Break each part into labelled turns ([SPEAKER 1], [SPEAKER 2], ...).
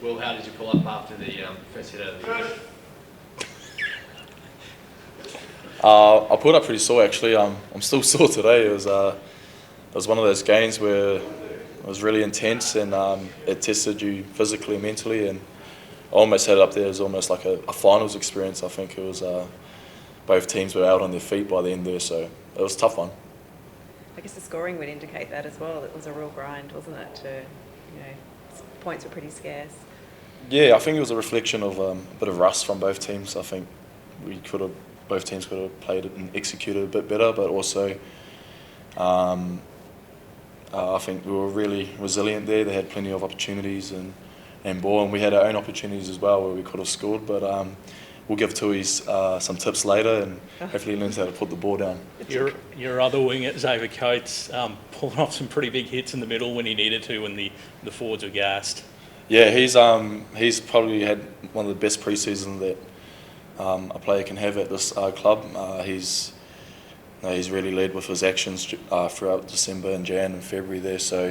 [SPEAKER 1] Will, how did you pull up after the first hit out of the year?
[SPEAKER 2] I pulled up pretty sore actually. I'm still sore today. It was one of those games where it was really intense and it tested you physically and mentally, and I almost had it up there as almost like a finals experience. I think it was both teams were out on their feet by the end there, so it was a tough one.
[SPEAKER 3] I guess the scoring would indicate that as well. It was a real grind, wasn't it? Points were pretty scarce.
[SPEAKER 2] Yeah, I think it was a reflection of a bit of rust from both teams. I think both teams could have played it and executed a bit better, but also I think we were really resilient there. They had plenty of opportunities and ball, and we had our own opportunities as well where we could have scored, but we'll give Tui some tips later and hopefully he learns how to put the ball down.
[SPEAKER 4] Your other wing at Xavier Coates pulling off some pretty big hits in the middle when he needed to when the forwards were gassed.
[SPEAKER 2] Yeah, he's probably had one of the best pre-seasons that a player can have at this club. He's really led with his actions throughout December and Jan and February there. So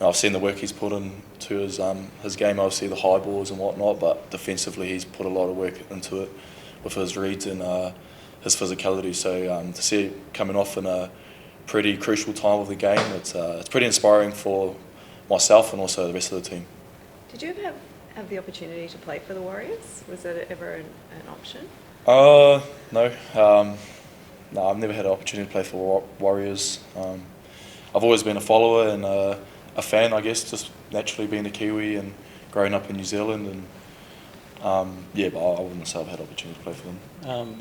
[SPEAKER 2] I've seen the work he's put into his game. Obviously the high balls and whatnot, but defensively he's put a lot of work into it with his reads and his physicality. So to see it coming off in a pretty crucial time of the game, it's pretty inspiring for myself and also the rest of the team.
[SPEAKER 3] Did you ever have the opportunity to play for the Warriors? Was that ever an option?
[SPEAKER 2] No. No, I've never had an opportunity to play for Warriors. I've always been a follower and a fan, I guess, just naturally being a Kiwi and growing up in New Zealand. And but I wouldn't say I've had an opportunity to play for them.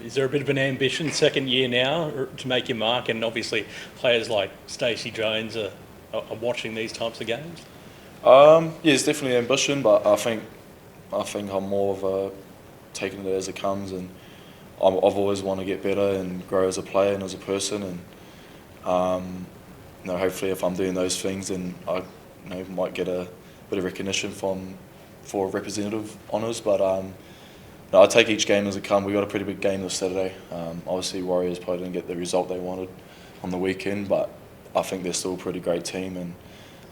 [SPEAKER 4] Is there a bit of an ambition, second year now, to make your mark? And obviously players like Stacey Jones are watching these types of games?
[SPEAKER 2] It's definitely ambition, but I think I'm more of taking it as it comes, and I've always want to get better and grow as a player and as a person, and hopefully if I'm doing those things, then I might get a bit of recognition for representative honours. But I take each game as it comes. We got a pretty big game this Saturday. Obviously Warriors probably didn't get the result they wanted on the weekend, but I think they're still a pretty great team, and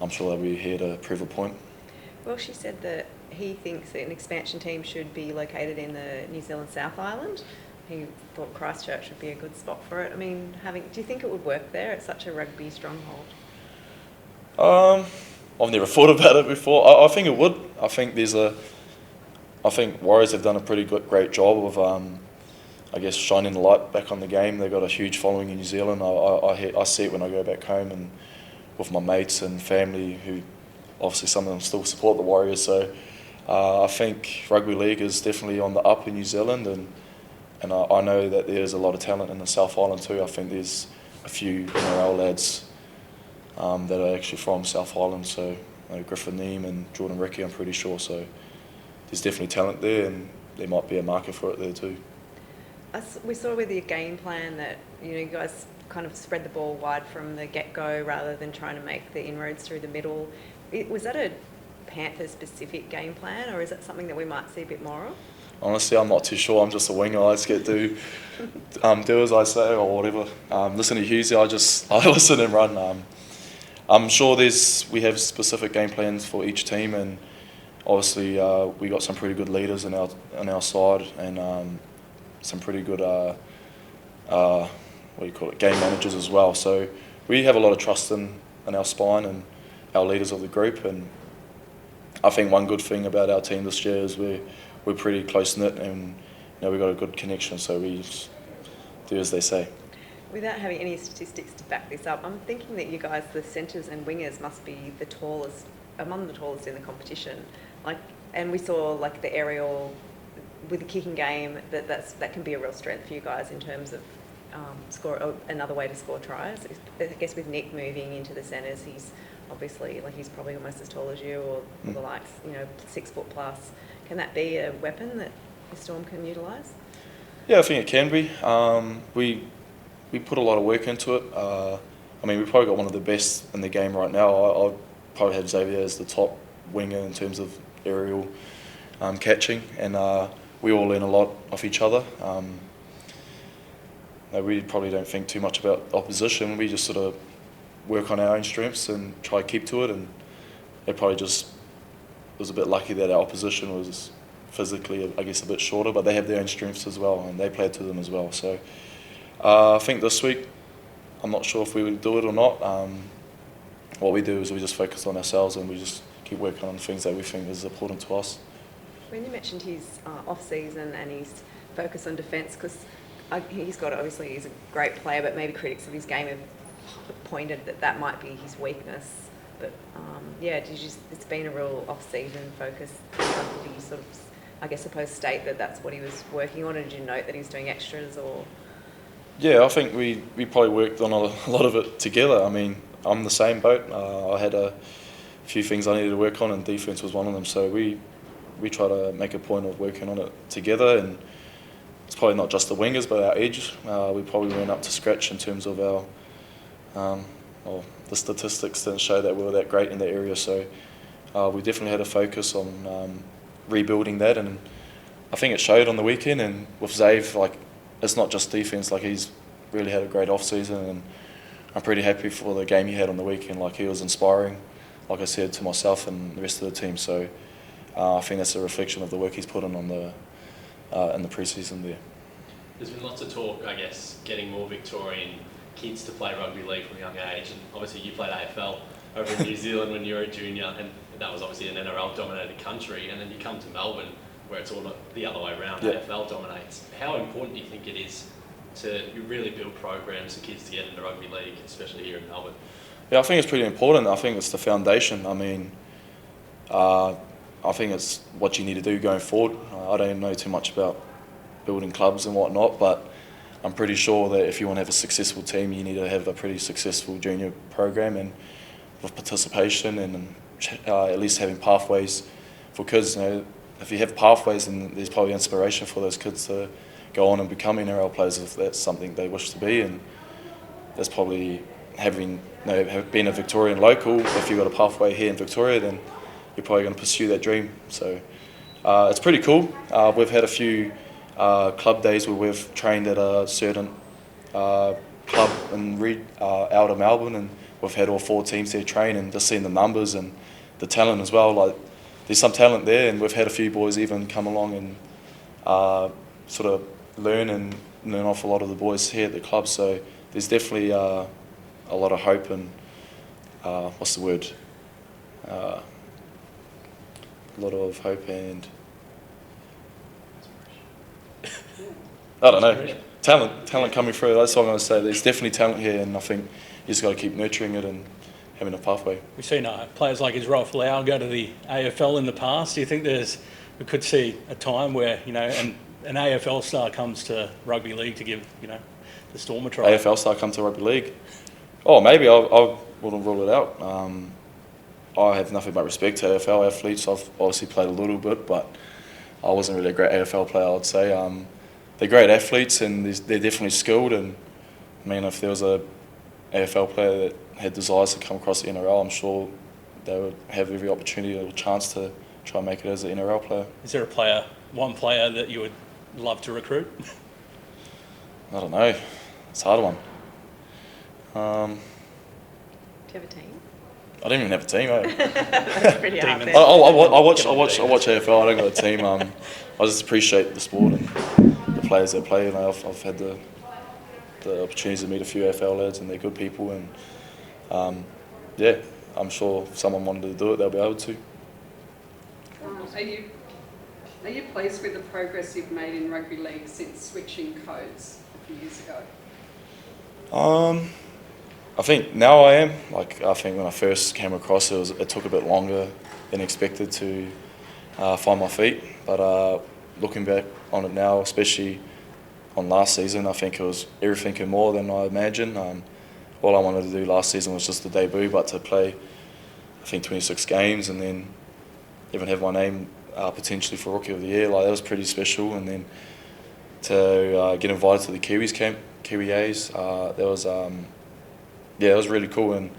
[SPEAKER 2] I'm sure they'll be here to prove a point.
[SPEAKER 3] Well, she said that he thinks that an expansion team should be located in the New Zealand South Island. He thought Christchurch would be a good spot for it. I mean, do you think it would work there? It's such a rugby stronghold.
[SPEAKER 2] I've never thought about it before. I think it would. I think Warriors have done a pretty great job of, shining the light back on the game. They've got a huge following in New Zealand. I see it when I go back home and with my mates and family, who obviously some of them still support the Warriors. So I think rugby league is definitely on the up in New Zealand, and I know that there's a lot of talent in the South Island too. I think there's a few NRL lads that are actually from South Island, so Griffin Neame and Jordan Ricky, I'm pretty sure. So there's definitely talent there, and there might be a market for it there too.
[SPEAKER 3] We saw with your game plan that you guys kind of spread the ball wide from the get-go rather than trying to make the inroads through the middle. Was that a Panthers-specific game plan, or is that something that we might see a bit more of?
[SPEAKER 2] Honestly, I'm not too sure. I'm just a winger. I just get to do as I say or whatever. Listen to Hughesy, I listen and run. I'm sure we have specific game plans for each team, and obviously we got some pretty good leaders on our side, and some pretty good game managers as well. So we have a lot of trust in our spine and our leaders of the group, and I think one good thing about our team this year is we're pretty close knit, and we've got a good connection, so we just do as they say.
[SPEAKER 3] Without having any statistics to back this up, I'm thinking that you guys, the centres and wingers, must be the tallest, among the tallest in the competition. And we saw the aerial with the kicking game, that can be a real strength for you guys in terms of another way to score tries. I guess with Nick moving into the centres, he's obviously he's probably almost as tall as you, or the likes, 6 foot plus. Can that be a weapon that the Storm can utilise?
[SPEAKER 2] Yeah, I think it can be. We put a lot of work into it. We've probably got one of the best in the game right now. I'd probably have Xavier as the top winger in terms of aerial catching, and we all learn a lot off each other. We probably don't think too much about opposition. We just sort of work on our own strengths and try to keep to it, and they probably just was a bit lucky that our opposition was physically, I guess, a bit shorter, but they have their own strengths as well, and they played to them as well. So I think this week, I'm not sure if we would do it or not. What we do is we just focus on ourselves and we just keep working on things that we think is important to us.
[SPEAKER 3] When you mentioned his off-season and his focus on defence, because he's got, obviously he's a great player, but maybe critics of his game have pointed that that might be his weakness. But it's been a real off-season focus. Did you sort of, I guess, state that that's what he was working on, or did you note that he was doing extras or?
[SPEAKER 2] Yeah, I think we probably worked on a lot of it together. I mean, I'm the same boat. I had a few things I needed to work on, and defence was one of them. So we try to make a point of working on it together, and it's probably not just the wingers, but our edge. We probably weren't up to scratch in terms of our, the statistics didn't show that we were that great in that area. So we definitely had a focus on rebuilding that, and I think it showed on the weekend. And with Zave, like, it's not just defence. Like, he's really had a great off season, and I'm pretty happy for the game he had on the weekend. Like, he was inspiring, like I said, to myself and the rest of the team. So I think that's a reflection of the work he's put in the pre-season there.
[SPEAKER 1] There's been lots of talk, I guess, getting more Victorian kids to play rugby league from a young age, and obviously you played AFL over in New Zealand when you were a junior, and that was obviously an NRL-dominated country, and then you come to Melbourne where it's all the other way around.
[SPEAKER 2] Yep.
[SPEAKER 1] AFL dominates. How important do you think it is to really build programs for kids to get into rugby league, especially here in Melbourne?
[SPEAKER 2] Yeah, I think it's pretty important. I think it's the foundation. I mean, I think it's what you need to do going forward. I don't know too much about building clubs and whatnot, but I'm pretty sure that if you want to have a successful team, you need to have a pretty successful junior program, and with participation and at least having pathways for kids. You know, if you have pathways, then there's probably inspiration for those kids to go on and become NRL players if that's something they wish to be. And that's probably having, being a Victorian local. If you've got a pathway here in Victoria, then you're probably going to pursue that dream. So it's pretty cool. We've had a few club days where we've trained at a certain club in out of Melbourne, and we've had all 4 teams there train, and just seeing the numbers and the talent as well. Like, there's some talent there, and we've had a few boys even come along and sort of learn off a lot of the boys here at the club. So there's definitely a lot of hope and what's the word? A lot of hope and I don't know, talent coming through. That's what I'm going to say. There's definitely talent here, and I think you just got to keep nurturing it and having a pathway.
[SPEAKER 4] We've seen players like Israel Folau go to the AFL in the past. Do you think we could see a time where, an AFL star comes to rugby league to give, the Storm a try?
[SPEAKER 2] AFL star come to rugby league? Oh, maybe. I wouldn't rule it out. I have nothing but respect to AFL athletes. I've obviously played a little bit, but I wasn't really a great AFL player, I'd say. They're great athletes, and they're definitely skilled. And I mean, if there was a AFL player that had desires to come across the NRL, I'm sure they would have every opportunity or chance to try and make it as an NRL player.
[SPEAKER 4] Is there one player that you would love to recruit?
[SPEAKER 2] I don't know. It's a hard one.
[SPEAKER 3] Do you have a team?
[SPEAKER 2] I don't even have a team, eh?
[SPEAKER 3] That's pretty hard.
[SPEAKER 4] Demons.
[SPEAKER 2] I watch AFL. I don't got a team. I just appreciate the sport and the players that play. I've had the opportunities to meet a few AFL lads, and they're good people. And I'm sure if someone wanted to do it, they'll be able to.
[SPEAKER 5] Are you pleased with the progress you've made in rugby league since switching codes a few years ago?
[SPEAKER 2] I think now I am. I think when I first came across it took a bit longer than expected to find my feet. But looking back on it now, especially on last season, I think it was everything and more than I imagined. All I wanted to do last season was just the debut, but to play, I think, 26 games and then even have my name potentially for Rookie of the Year, that was pretty special. And then to get invited to the Kiwis camp, Kiwi A's, that was it was really cool, and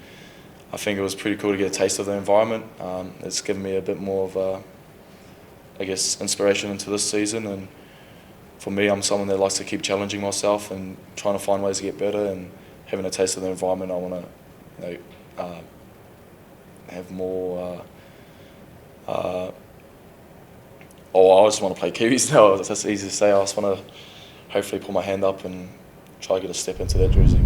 [SPEAKER 2] I think it was pretty cool to get a taste of the environment. It's given me a bit more of inspiration into this season. And for me, I'm someone that likes to keep challenging myself and trying to find ways to get better. And having a taste of the environment, I want to have more I just want to play Kiwis now. That's easy to say. I just want to hopefully put my hand up and try to get a step into that jersey.